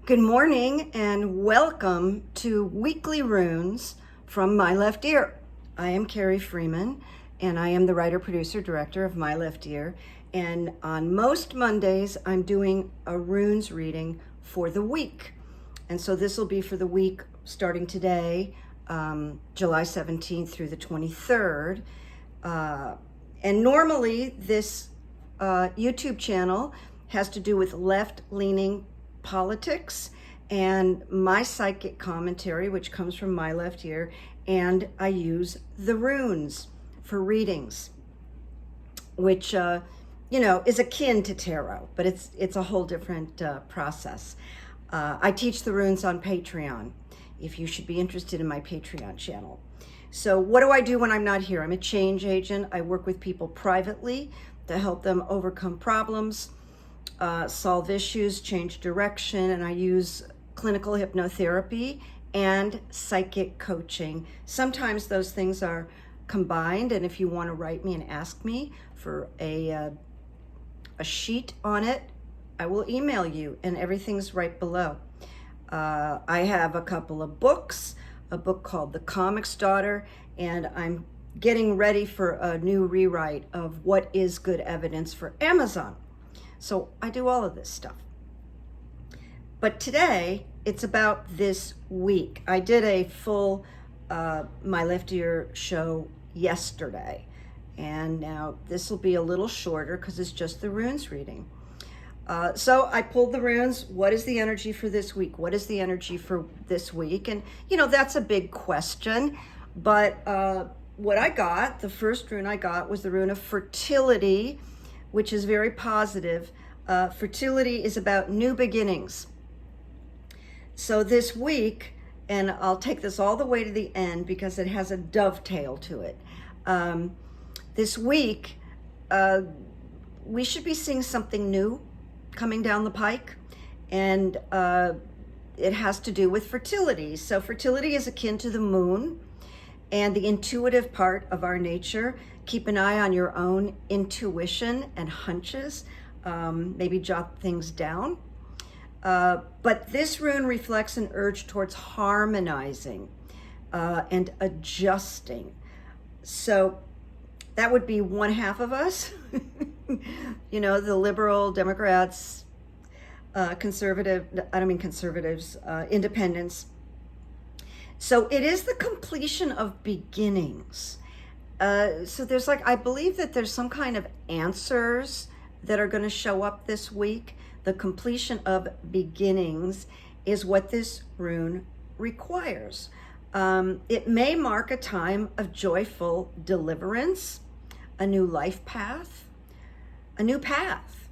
Good morning and welcome to Weekly Runes from My Left Ear. I am Carrie Freeman and I am the writer, producer, director of My Left Ear. And on most Mondays, I'm doing a runes reading for the week. And so this will be for the week starting today, July 17th through the 23rd. And normally this YouTube channel has to do with left-leaning politics and my psychic commentary, which comes from my left ear, and I use the runes for readings, which is akin to tarot, but it's a whole different process. I teach the runes on Patreon, if you should be interested in my Patreon channel. So what do I do when I'm not here? I'm a change agent. I work with people privately to help them overcome problems, solve issues, change direction, and I use clinical hypnotherapy and psychic coaching. Sometimes those things are combined, and if you want to write me and ask me for a sheet on it, I will email you, and everything's right below. I have a couple of books, a book called The Comic's Daughter, and I'm getting ready for a new rewrite of What is Good Evidence for Amazon. So I do all of this stuff. But today, it's about this week. I did a full My Left Ear show yesterday. And now this will be a little shorter because it's just the runes reading. So I pulled the runes. What is the energy for this week? What is the energy for this week? And, that's a big question. But what I got, the first rune I got was the rune of fertility, which is very positive. Fertility is about new beginnings. So this week, and I'll take this all the way to the end because it has a dovetail to it. This week, we should be seeing something new coming down the pike, and it has to do with fertility. So fertility is akin to the moon and the intuitive part of our nature. Keep an eye on your own intuition and hunches. Maybe jot things down. But this rune reflects an urge towards harmonizing and adjusting. So that would be one half of us, the liberal Democrats, conservatives, independents. So it is the completion of beginnings. So there's I believe that there's some kind of answers that are going to show up this week. The completion of beginnings is what this rune requires. It may mark a time of joyful deliverance, a new life path, a new path.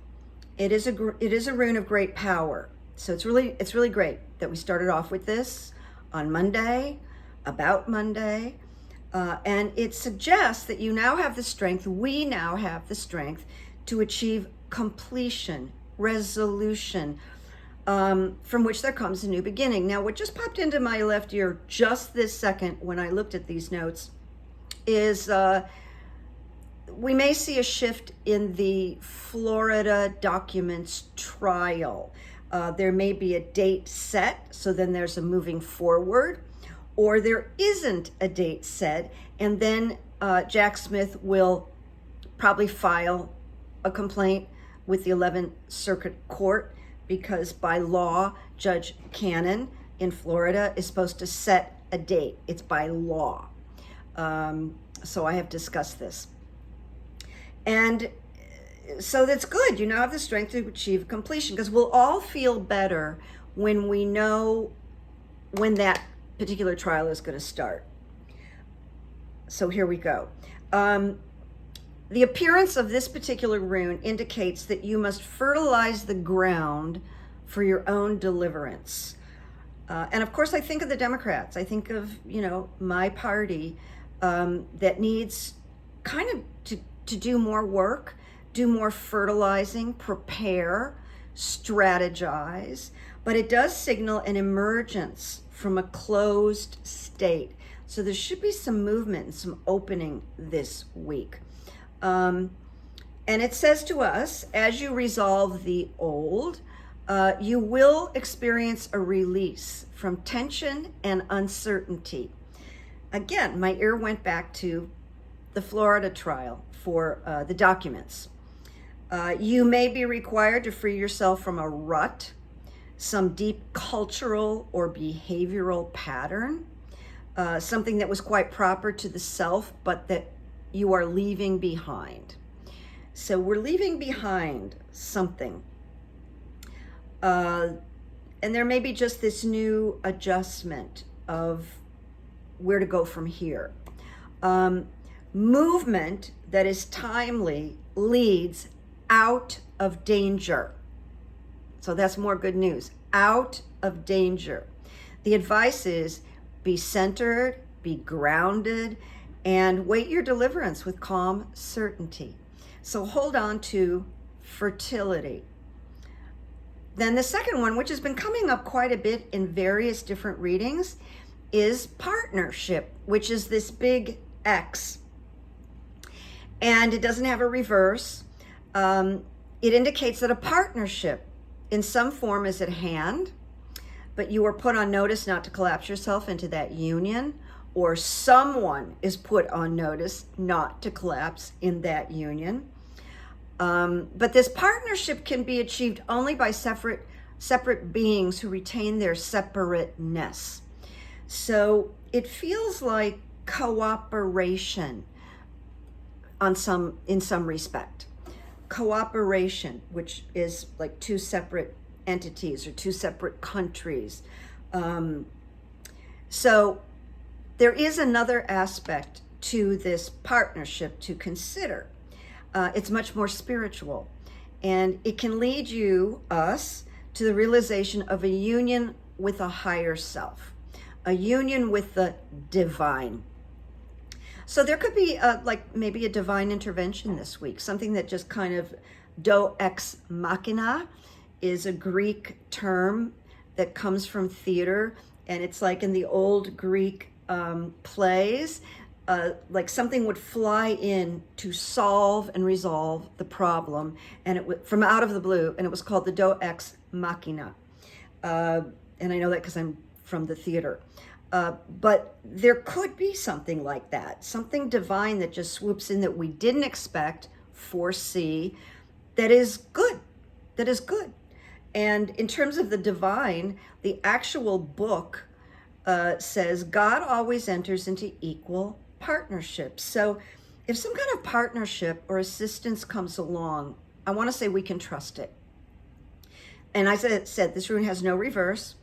It is a rune of great power. So it's really great that we started off with this on Monday, about Monday. And it suggests that you now have the strength, we now have the strength to achieve completion, resolution, from which there comes a new beginning. Now, what just popped into my left ear just this second when I looked at these notes is we may see a shift in the Florida documents trial. There may be a date set, so then there's a moving forward, or there isn't a date set, and then Jack Smith will probably file a complaint with the 11th Circuit Court, because by law, Judge Cannon in Florida is supposed to set a date. It's by law. So I have discussed this. And so that's good. You now have the strength to achieve completion, because we'll all feel better when we know when that particular trial is going to start. So here we go. The appearance of this particular rune indicates that you must fertilize the ground for your own deliverance. And of course, I think of the Democrats. I think of, my party that needs kind of to do more work, do more fertilizing, prepare, strategize. But it does signal an emergence from a closed state. So there should be some movement and some opening this week. And it says to us, as you resolve the old, You will experience a release from tension and uncertainty. Again, my ear went back to the Florida trial for the documents. You may be required to free yourself from a rut, some deep cultural or behavioral pattern, something that was quite proper to the self, but that you are leaving behind. So we're leaving behind something. And there may be just this new adjustment of where to go from here. Movement that is timely leads out of danger. So that's more good news. Out of danger. The advice is be centered, be grounded, and wait your deliverance with calm certainty. So hold on to fertility. Then the second one, which has been coming up quite a bit in various different readings, is partnership, which is this big X. And it doesn't have a reverse. It indicates that a partnership in some form is at hand, but you are put on notice not to collapse yourself into that union, or someone is put on notice not to collapse in that union. But this partnership can be achieved only by separate beings who retain their separateness. So it feels like cooperation in some respect. Cooperation, which is like two separate entities or two separate countries. So there is another aspect to this partnership to consider. It's much more spiritual, and it can lead us to the realization of a union with a higher self, a union with the divine. So there could be like maybe a divine intervention this week, something that just kind of do ex machina is a Greek term that comes from theater, and it's like in the old Greek plays, like something would fly in to solve and resolve the problem, and it would from out of the blue, and it was called the do ex machina. And I know that because I'm from the theater. But there could be something like that, something divine that just swoops in that we didn't expect, foresee, that is good, And in terms of the divine, the actual book says God always enters into equal partnerships. So if some kind of partnership or assistance comes along, I want to say we can trust it. And I said this rune has no reverse.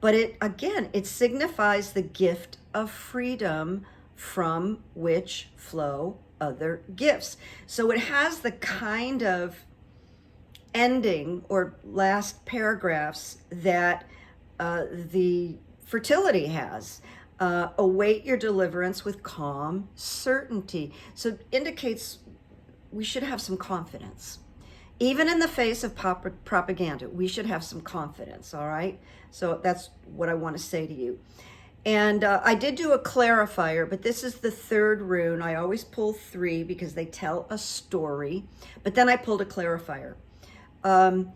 But it signifies the gift of freedom from which flow other gifts. So it has the kind of ending or last paragraphs that the fertility has. Await your deliverance with calm certainty. So it indicates we should have some confidence. Even in the face of propaganda, we should have some confidence, all right? So that's what I want to say to you. And I did do a clarifier, but this is the third rune. I always pull 3 because they tell a story, but then I pulled a clarifier. And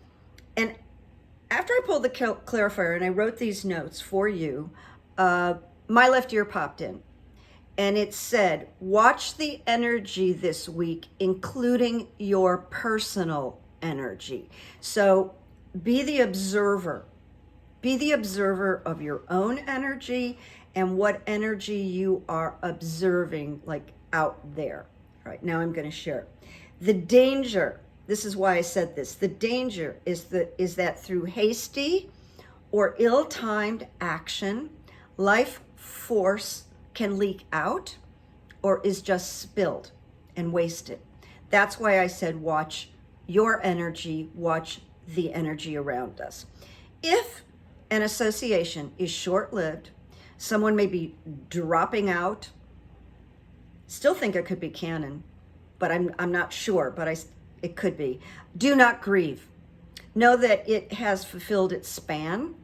after I pulled the clarifier and I wrote these notes for you, my left ear popped in. And it said, watch the energy this week, including your personal energy. So be the observer. Be the observer of your own energy and what energy you are observing, like out there. All right, now I'm going to share. The danger, this is why I said this, the danger is that through hasty or ill-timed action, life force can leak out or is just spilled and wasted. That's why I said watch your energy, watch the energy around us. If an association is short-lived, someone may be dropping out, still think it could be canon, but I'm not sure, but it could be. Do not grieve. Know that it has fulfilled its span.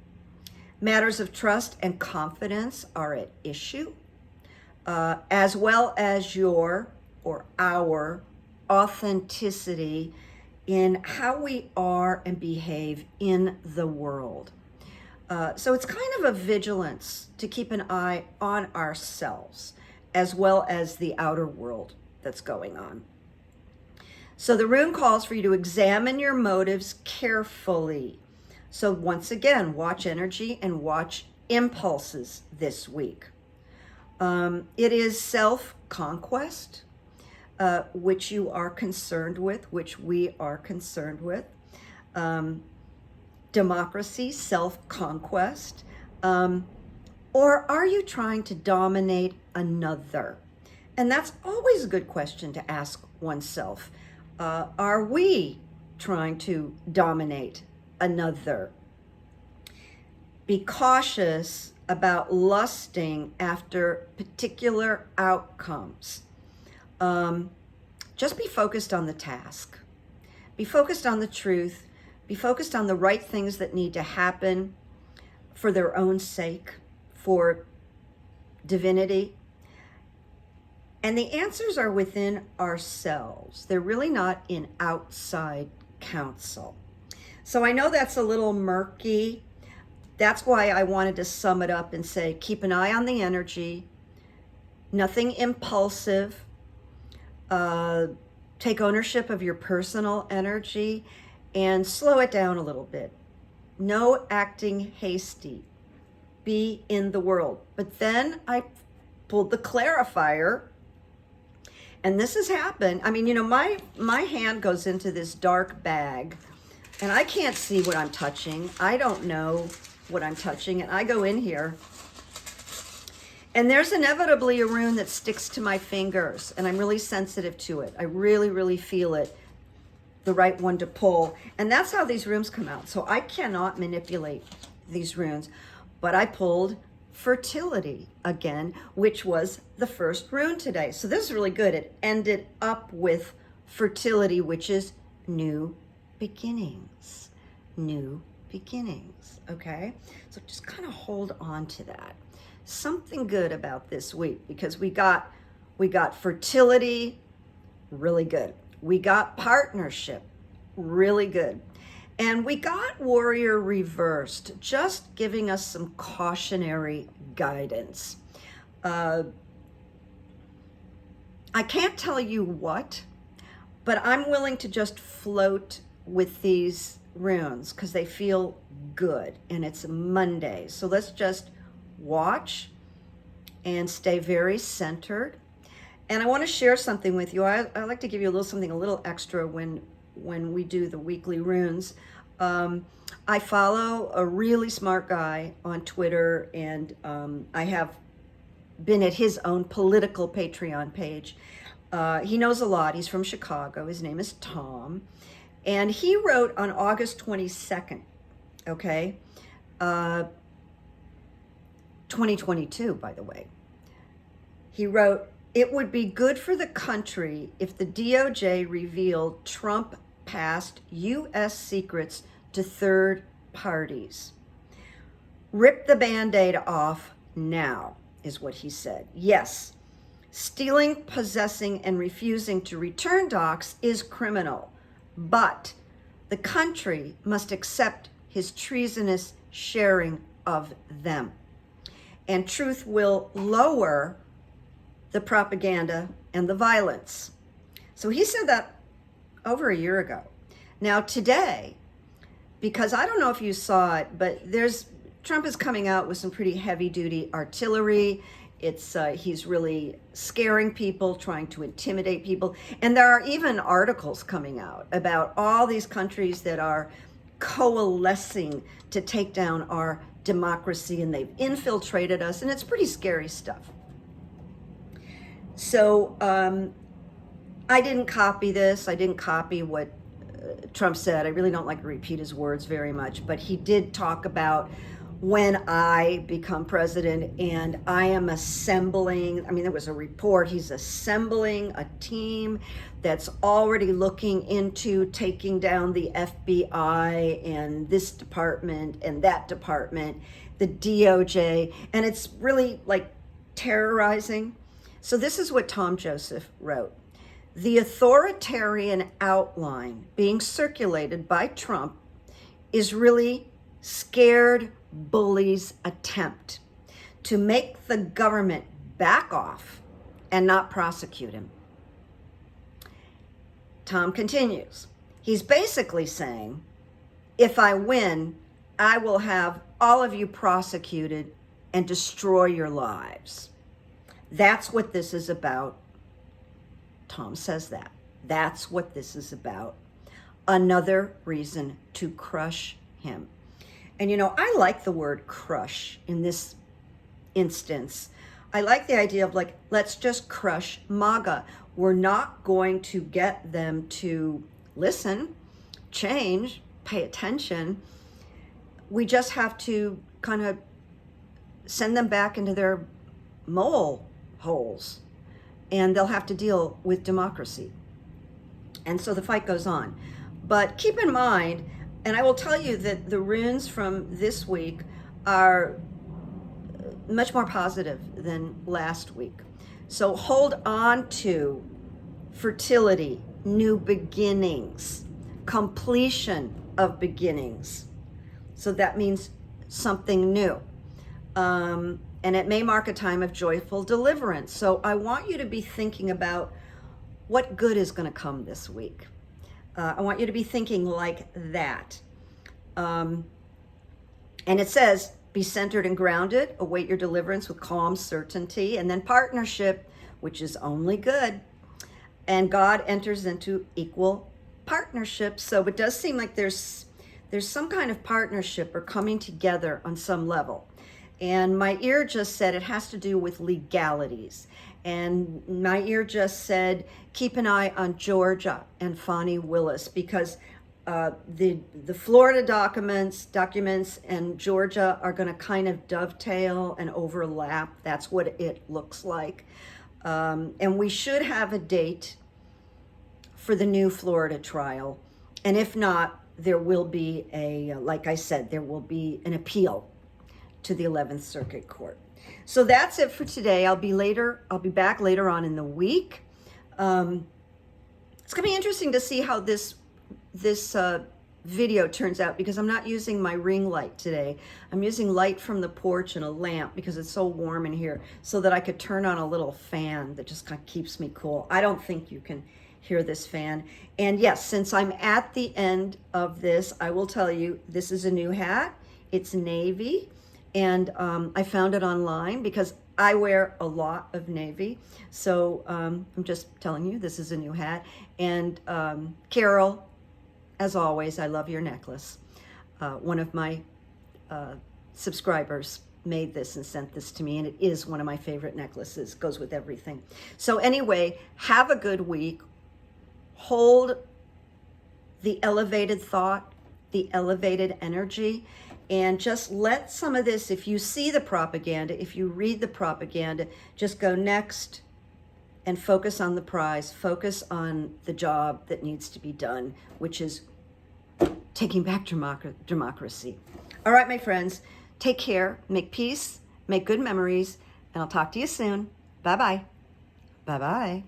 Matters of trust and confidence are at issue. As well as your or our authenticity in how we are and behave in the world. So it's kind of a vigilance to keep an eye on ourselves as well as the outer world that's going on. So the rune calls for you to examine your motives carefully. So once again, watch energy and watch impulses this week. It is self-conquest, which you are concerned with, which we are concerned with. Democracy, self-conquest. Or are you trying to dominate another? And that's always a good question to ask oneself. Are we trying to dominate another? Be cautious about lusting after particular outcomes. Just be focused on the task. Be focused on the truth. Be focused on the right things that need to happen for their own sake, for divinity. And the answers are within ourselves. They're really not in outside counsel. So I know that's a little murky. That's why I wanted to sum it up and say, keep an eye on the energy, nothing impulsive, take ownership of your personal energy and slow it down a little bit. No acting hasty, be in the world. But then I pulled the clarifier, and this has happened. I mean, you know, my hand goes into this dark bag and I can't see what I'm touching. I don't know what I'm touching, and I go in here and there's inevitably a rune that sticks to my fingers, and I'm really sensitive to it. I really feel it, the right one to pull. And that's how these runes come out. So I cannot manipulate these runes, but I pulled fertility again, which was the first rune today. So this is really good. It ended up with fertility, which is new beginnings, new beginnings. Okay, so just kind of hold on to that. Something good about this week, because we got fertility, really good. We got partnership, really good. And we got warrior reversed, just giving us some cautionary guidance. I can't tell you what, but I'm willing to just float with these runes because they feel good, and it's Monday. So let's just watch and stay very centered. And I want to share something with you. I like to give you a little extra when we do the weekly runes. I follow a really smart guy on Twitter, and I have been at his own political Patreon page. He knows a lot. He's from Chicago. His name is Tom. And he wrote on August 22nd, okay, 2022, by the way. He wrote, "It would be good for the country if the DOJ revealed Trump passed U.S. secrets to third parties. Rip the Band-Aid off now," is what he said. Yes, stealing, possessing, and refusing to return docs is criminal, but the country must accept his treasonous sharing of them. And truth will lower the propaganda and the violence. So he said that over a year ago. Now today, because I don't know if you saw it, but Trump is coming out with some pretty heavy duty artillery. He's really scaring people, trying to intimidate people. And there are even articles coming out about all these countries that are coalescing to take down our democracy, and they've infiltrated us, and it's pretty scary stuff. So I didn't copy this. I didn't copy what Trump said. I really don't like to repeat his words very much, but he did talk about when I become president and I am assembling, there was a report, he's assembling a team that's already looking into taking down the FBI and this department and that department, the DOJ, and it's really like terrorizing. So this is what Tom Joseph wrote. The authoritarian outline being circulated by Trump is really scared bully's attempt to make the government back off and not prosecute him. Tom continues. He's basically saying, if I win, I will have all of you prosecuted and destroy your lives. That's what this is about. Tom says that. That's what this is about. Another reason to crush him. And you know, I like the word crush in this instance. I like the idea of like, let's just crush MAGA. We're not going to get them to listen, change, pay attention. We just have to kind of send them back into their mole holes, and they'll have to deal with democracy. And so the fight goes on. But keep in mind, and I will tell you that the runes from this week are much more positive than last week. So hold on to fertility, new beginnings, completion of beginnings. So that means something new. And it may mark a time of joyful deliverance. So I want you to be thinking about what good is going to come this week. I want you to be thinking like that. And it says, be centered and grounded, await your deliverance with calm certainty, and then partnership, which is only good. And God enters into equal partnership. So it does seem like there's some kind of partnership or coming together on some level. And my ear just said it has to do with legalities. And my ear just said, keep an eye on Georgia and Fani Willis, because the Florida documents and Georgia are going to kind of dovetail and overlap. That's what it looks like. And we should have a date for the new Florida trial. And if not, there will be like I said, there will be an appeal to the 11th Circuit Court. So that's it for today. I'll be back later on in the week. It's going to be interesting to see how this video turns out, because I'm not using my ring light today. I'm using light from the porch and a lamp because it's so warm in here, so that I could turn on a little fan that just kind of keeps me cool. I don't think you can hear this fan. And yes, since I'm at the end of this, I will tell you, this is a new hat. It's navy. And I found it online because I wear a lot of navy. So I'm just telling you, this is a new hat. And Carol, as always, I love your necklace. One of my subscribers made this and sent this to me, and it is one of my favorite necklaces. Goes with everything. So anyway, have a good week. Hold the elevated thought, the elevated energy, and just let some of this, if you see the propaganda, if you read the propaganda, just go next and focus on the prize, focus on the job that needs to be done, which is taking back democracy. All right, my friends, take care, make peace, make good memories, and I'll talk to you soon. Bye-bye. Bye-bye.